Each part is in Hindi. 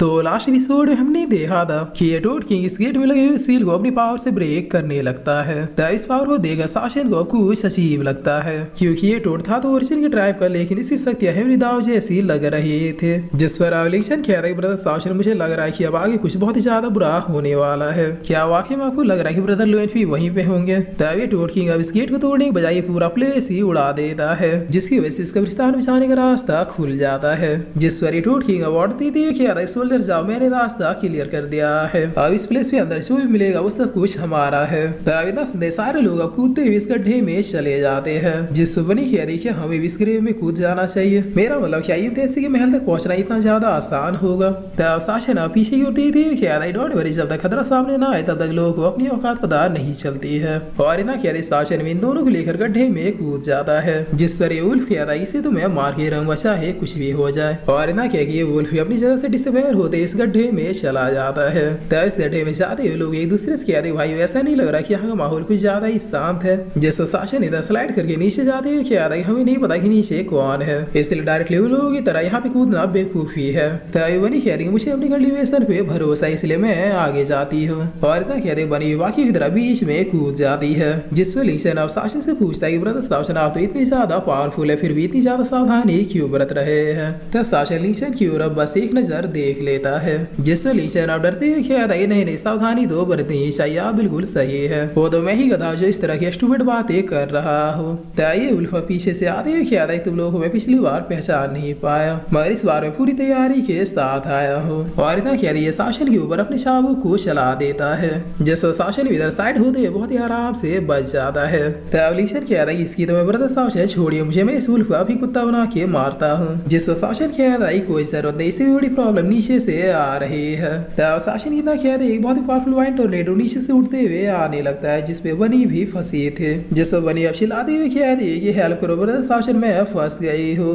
तो लास्ट एपिसोड में हमने देखा था कि ये टोड किंग इस गेट में लगे हुए सील को अपनी पावर से ब्रेक करने लगता है। तो इस पावर को देखकर शासन को कुछ अजीब लगता है, क्योंकि ये टोड था तो ओरिजिन के ट्राइब का, लेकिन इसकी शक्तियां हेनरी दाव जैसी लग रही थे। जिस पर अवलिक्शन कह रहा है ब्रदर शासन, मुझे लग रहा है कि अब आगे कुछ बहुत ही ज्यादा बुरा होने वाला है। क्या वाकई में आपको लग रहा है कि ब्रदर लोएन भी वहीं पे होंगे? तब ये टोड किंग अब इस गेट को तोड़ने के बजाय पूरा प्लेस ही उड़ा देता है, जिसकी वजह से इस कब्रिस्तान में जाने का रास्ता खुल जाता है। जिस पर ये टोड किंग अवार्ड देते हुए कह रहा है सोल्जर जाओ, मैंने रास्ता क्लियर कर दिया है, अब इस प्लेस में अंदर जो भी मिलेगा वो सब कुछ हमारा है। तब इतना सुनते सारे लोग अब कूदते हुए इस गड्ढे में चले जाते हैं। जिस पर बनी कह रही है हमें भी इस ग्रेव में कूद जाना चाहिए। मेरा मतलब क्या ये ऐसे कि महल तक पहुंचना इतना ज्यादा आसान होगा? तब शासन पीछे की ओर देखते हुए कह रहा है डोंट वरी, जब तक खतरा सामने ना आए तब तक लोगों को अपनी औकात पता नहीं चलती है। और इतना कह रही शासन में इन दोनों को लेकर गड्ढे में कूद जाता है। जिस पर ये वुल्फ कह रहा है इसे तो मैं मार के रहूंगा चाहे कुछ भी हो जाए। और इतना कह ये वुल्फ अपनी जगह से डिस्पेयर होते इस गड्ढे में चला जाता है। तो इस गड्ढे में जाते हुए लोग एक दूसरे से कहते भाई ऐसा नहीं लग रहा कि यहाँ का माहौल कुछ ज्यादा ही शांत है। जैसे शासन इधर स्लाइड करके नीचे जाते हुए क्या है हमें नहीं पता कि नीचे कौन है, इसलिए डायरेक्टली उन लोगों की तरह यहाँ पे कूदना बेवकूफी है। तो बनी कहती है मुझे अपनी कल्टीवेशन पे भरोसा, इसलिए मैं आगे जाती हूँ। और इतना कहते बनी बाकी की तरह बीच में कूद जाती है। जिसमें लिंक्सन अब शासन से पूछता है कि ब्रदर शासन आप तो इतनी ज्यादा पावरफुल है, फिर भी इतनी ज्यादा सावधानी क्यों बरत रहे हैं? तब शासन लिंक्सन की ओर बस एक नजर देख लेता है। जिसमें लिंक्सन अब डरते हुए कहता है नहीं सावधानी तो बरतनी ही चाहिए, आप बिल्कुल सही है, वो तो मैं ही गधा जो इस तरह की स्टूपिड बातें कर रहा हूँ। ये उल्फा पीछे से आते हुए कहता है तुम लोगों को मैं पिछली बार पहचान नहीं पाया, मगर इस बार में पूरी तैयारी के साथ आया हूँ। और इतना कह दिया शासन के ऊपर अपने चाबुक को चला देता है, जिससे शासन इधर साइड होते हुए बहुत ही आराम से बच जाता है। तब लिंक्सन कहता है इसकी तो मैं ब्रदर शासन छोड़िए, मुझे मैं इस उल्फा भी कुत्ता बना के मारता हूँ। जिससे शासन कहता है कोई जरूरत नहीं, इससे भी बड़ी प्रॉब्लम नीचे से आ रही है। तब शासन इतना कहते हैं एक बहुत ही पावरफुल वाइन टोर्नेडो नीचे से उठते हुए आने लगता है, जिसपे बनी भी फंसी थे। जिससे बनी अब चिल्लाते हुए कहती है कि हेल्प करो ब्रदर शासन, मैं फंस गई हूँ।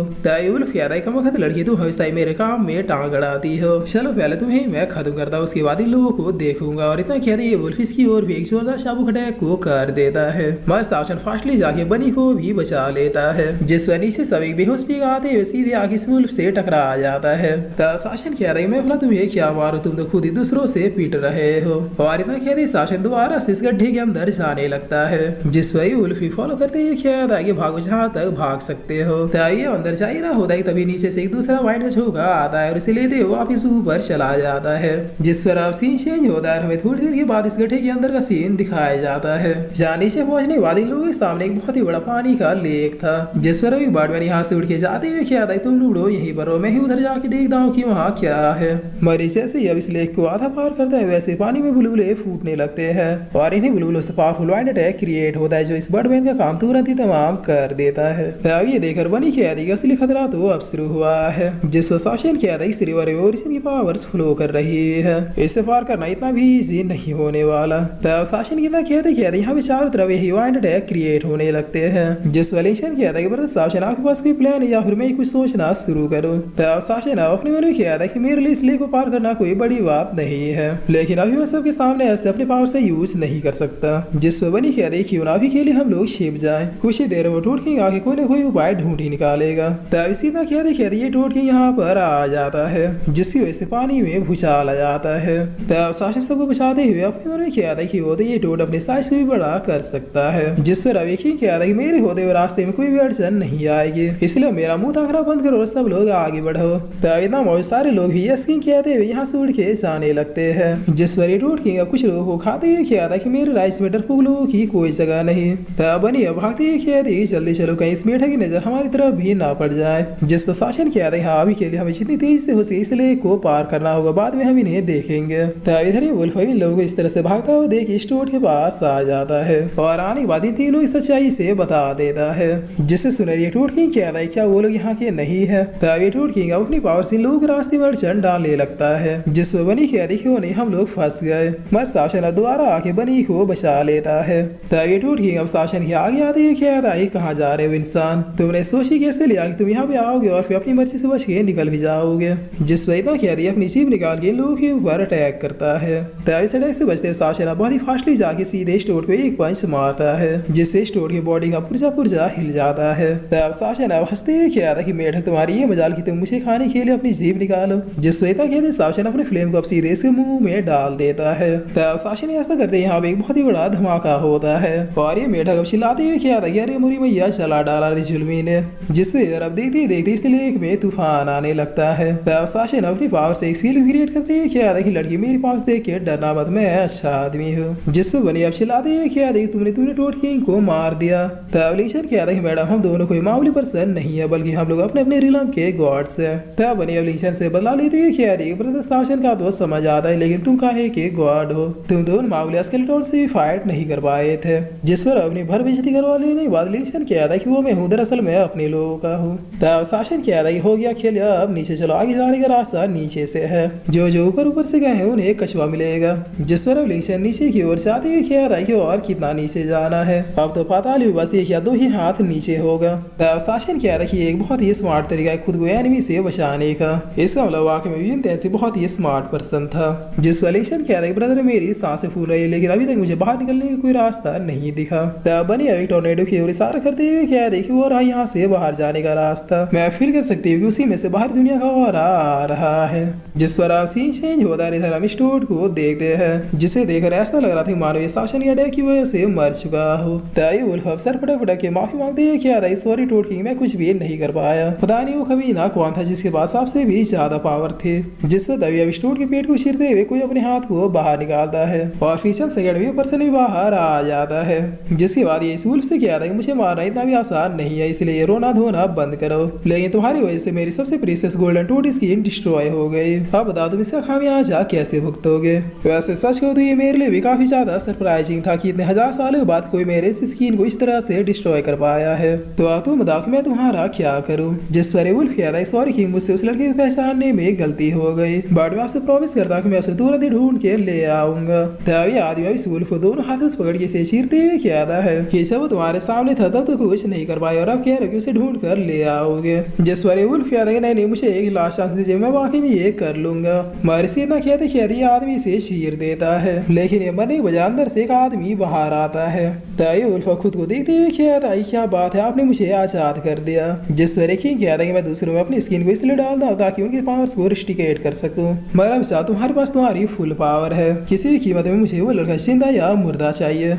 उल्फ कहता है कमबख्त लड़की तुम हमेशा ही मेरे काम में टांग अड़ाती हो, चलो पहले तुम्हें मैं खत्म करता हूँ, उसके बाद इन लोगों को देखूंगा। और इतना कहते है उल्फ इसकी ओर भी एक जोरदार चाबुक अटैक को कर देता है, मगर शासन फास्टली जाके बनी को भी बचा लेता है। जिस वजह से सब एक बेहोश पी आते हुए सीधे आगे उल्फ से टकरा जाता है। तब शासन कह रही मैं भला तुम्हें क्या मारो, तुम तो खुद ही दूसरों से पीट रहे हो। और इतना कहते शासन दोबारा इस गड्ढे के अंदर जाने लगता है। जिस वही उल्फी फॉलो करते हुए कहता है कि भागो जहाँ तक भाग सकते हो। ये अंदर जा ही रहा होता है तभी नीचे से एक दूसरा वाइट का झोंका आता है और इसे लेते हुए वापिस ऊपर चला जाता है। जिस पर अब सीन चेंज होता है, हमें थोड़ी देर के बाद इस गड्ढे के अंदर का सीन दिखाया जाता है, जहाँ नीचे पहुंचने के बाद इन लोगों के सामने एक बहुत ही बड़ा पानी का लेक था। जिस पर अभी बार्डमैन यहाँ से उठ के जाते हुए कहता है तुम लूडो यहीं पर हो, मैं ही उधर जाके देखता हूँ कि वहाँ क्या है। मरी जैसे ही अब इस लेक को आधा पार करता है वैसे पानी में बुलबुले फूटने लगते हैं और इन्हीं बुलबुलों से पावरफुल वाइंड अटैक क्रिएट होता है, जो इस बर्डमैन का काम तुरंत ही तमाम कर देता है। अब ये देखकर बनी कह दी असली खतरा तो अब शुरू हुआ है। जिस शासन कह दी इस रिवर में ओरिजिन की पावर्स फ्लो कर रही है, इसे पार करना इतना भी इजी नहीं होने वाला। तब शासन कितना कहते यहाँ पे चारों तरफ यही वाइंड अटैक क्रिएट होने लगते हैं। जिस वलिशन कहता है कि शासन आपके पास कोई प्लान है या फिर मैं कुछ सोचना शुरू करूँ? तब शासन अपने मन में कहता है कि मेरे लिए इस लेक को पार करना कोई बड़ी बात नहीं है, लेकिन अभी मैं सबके सामने ऐसे अपने पावर से यूज नहीं कर सकता। जिस पर बनी कह रही क्यों ना अभी के लिए हम लोग छिप जाएं, कुछ ही देर में टोट किंग आके कोई न कोई उपाय ढूंढ ही निकालेगा। तब इसी तरह कह रही ये टोट किंग यहाँ पर आ जाता है, जिसकी वजह से पानी में भूचाल आ जाता है। तब शासन सबको बचाते हुए अपने मन में कह रही वो तो ये टोट अपने साइज को भी बड़ा कर सकता है। जिस पर अभी किंग कह रही मेरे होते हुए रास्ते में कोई भी अड़चन नहीं आएगी, इसलिए मेरा मुंह ताकना बंद करो और सब लोग आगे बढ़ो। तब इतना मौज सारे लोग भी यस किंग कहते हुए यहाँ से उड़ के जाने लगते हैं। जिस पर टोट किंग कुछ लोगों को खाते हुए कहता कि मेरे राइस में डरपोक लोगों की कोई जगह नहीं। तब बनी भागते हुए कहती जल्दी चलो कहीं इस मेढक की नजर हमारी तरफ भी ना पड़ जाए। जिस पर शासन कहता है हाँ अभी के लिए हमें जितनी तेजी से हो सके इसलिए को पार करना होगा, बाद में हम इन्हें देखेंगे। तब इधर ही वुल्फ इन लोगों को इस तरह से भागता हुआ देख इस टोट के पास आ जाता है और आने के बाद इन तीनों की सच्चाई से बता देता है। जिससे सुनर ये टोट किंग कहता है क्या वो लोग यहाँ के नहीं है? तब ये टोट किंग अपनी पावर से इन लोगों के रास्ते में अड़चन डालने लगता है। जिस पर बनी कहती क्यों नहीं हम लोग फंस गए, मगर शासन दोबारा आके बनी को बचा लेता है। तब ये टोट किंग अब शासन के आगे आते हुए कहता है कहाँ जा रहे हो इंसान, तुमने सोची कैसे लिया कि तुम यहाँ पे आओगे और फिर अपनी मर्जी से बच के निकल भी जाओगे? जिस पर इतना कह दिया अपनी जीभ निकाल के इन लोगों के ऊपर अटैक करता है। तब इस अटैक से बचते हुए शासन बहुत ही फास्टली जाके सीधे स्टोर को एक पंच मारता है, जिससे स्टोर की बॉडी का पुर्जा हिल जाता है। तब शासन अब हंसते हुए कहता कि मेढक तुम्हारी ये मजाल की तुम मुझे खाने के लिए अपनी जीभ निकालो। जिस पर इतना कहते साशन अपने फ्लेम को अब सीधे इसके मुंह में डाल देता है। तब साशन ऐसा करते यहाँ पे एक बहुत ही बड़ा धमाका होता है और ये मेढक अब चिल्लाते हुए क्या था कि अरे मुरी मैया चला डाला रे जुल्मी ने, जिसमें इधर अब देखते देखते इस लेक में तूफान आने लगता है। तब साशन अपनी पावर से एक सील क्रिएट करते हुए क्या था कि लड़की मेरी पास देख के डरना मत, मैं अच्छा आदमी हूँ। जिसमें बनी अब चिल्लाते हुए क्या था तुमने टोट किंग को मार दिया। तब लिंचन क्या था कि मैडम हम दोनों कोई मामूली पर्सन नहीं है, बल्कि हम लोग अपने अपने रिलम के गॉड्स हैं। तब बनी अब लिंचन से बदला लेते हुए क्या था ब्रदर साशन का तो समझ आता है, लेकिन तुम काहे के गॉड हो, तुम दोनों मामूली स्केलेटन से भी फाइट नहीं कर पाए थे। जिस पर अपनी भर बेइज्जती करवा लेने के बाद लिंचन क्या था कि वो मैं हूँ दरअसल मैं अपने लोगों का हूँ। तब साशन क्या था कि हो गया खेल, अब नीचे चलो, आगे जाने का रास्ता नीचे से है, जो जो ऊपर ऊपर से गए हैं उन्हें कछुआ मिलेगा। जिस पर अब लिंचन नीचे की ओर जाते हुए क्या था कि और कितना नीचे जाना है, अब तो पाताल में बस एक या दो ही हाथ नीचे होगा। तब साशन क्या था कि एक बहुत ही स्मार्ट तरीका है खुद को एनिमी से बचाने का। इसका मतलब वाकई में विजन से बहुत ही स्मार्ट पर्सन था। जिस पर लिंचन क्या था कि ब्रदर मेरी सांसें फूल रही है, लेकिन अभी तक मुझे बाहर निकलने का कोई रास्ता नहीं दिखा। तब बनी एक टोर्नेडो की ओर इशारा करते हुए क्या देखिए वो रहा यहाँ से बाहर जाने का रास्ता, मैं फील कर सकती हूँ कि उसी में से बाहर दुनिया का और आ रहा है। जिस पर आप सीन चेंज होता है, इधर हम स्टोड को देखते हैं, जिसे देखकर ऐसा लग रहा था मानो ये शासन या की वजह से मर चुका हो। तभी वुल्फ अफसर फटक फटक के माफी मांगते हुए क्या था सॉरी टोड किंग, मैं कुछ भी नहीं कर पाया, पता नहीं वो कमीना कौन था जिसके पास आपसे भी ज्यादा पावर थे। जिस पर तभी अब स्टोड के पेट को चीरते हुए कोई अपने हाथ को बाहर निकालता है और फिर चंद सेकंड में पर्सन भी बाहर आ जाता है। जिसके बाद ये इस वुल्फ से क्या था कि मुझे मारना इतना भी आसान नहीं है, इसलिए रोना धोना बंद करो, लेकिन तुम्हारी वजह से मेरी सबसे precious golden toad skin destroy हो गई, अब बताओ तुम इसका खामियाजा कैसे भुगतोगे। वैसे सच कहो तो ये मेरे लिए भी काफी ज्यादा सरप्राइजिंग था कि इतने हजार सालों के बाद कोई मेरे इस स्किन को इस तरह से डिस्ट्रॉय कर पाया है। तो आप तुम बताओ कि मैं तुम्हारा क्या करूं। जिस पर वुल्फ कहता है सॉरी किंग, मुझसे उस लड़के को पहचानने में गलती हो गई, बट मैं आपसे प्रॉमिस करता कि मैं उसे तुरंत ही ढूंढ के ले आऊंगा। तभी आदमी इस वुल्फ को दोनों हाथों से पकड़ के से चीरते हुए कहता है कि जब वो तुम्हारे सामने था तब तो कुछ नहीं कर पाए और अब कह रहे हो कि उसे ढूंढ कर ले आओगे। जिस पर वुल्फ कहता है नहीं मुझे एक लास्ट चांस दीजिए, मैं वाकई में ये कर लूंगा। मर्सी इतना कहते कहते आदमी से चीर देता है, लेकिन ये मरने के बजाय अंदर से एक आदमी बाहर आता है। तभी वुल्फ खुद को देखते हुए कहता है क्या बात है, आपने मुझे आजाद कर दिया। जिस पर एक कहता है कि मैं दूसरों में अपनी स्किन को इसलिए डालता हूँ ताकि उनके पावर्स को रिस्ट्रिकेट कर सकूं, मगर अब साथ तुम्हारे पास तुम्हारी फुल पावर है, किसी भी कीमत में मुझे वो लड़का जिंदा या मुर्दा चाहिए।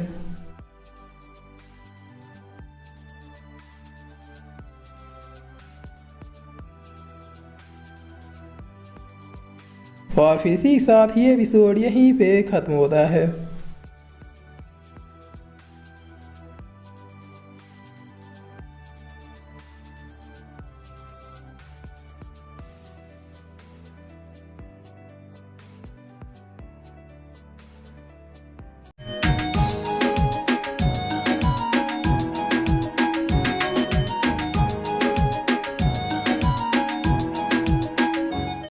और फिर इसी के साथ ये एपिसोड यहीं पे खत्म होता है।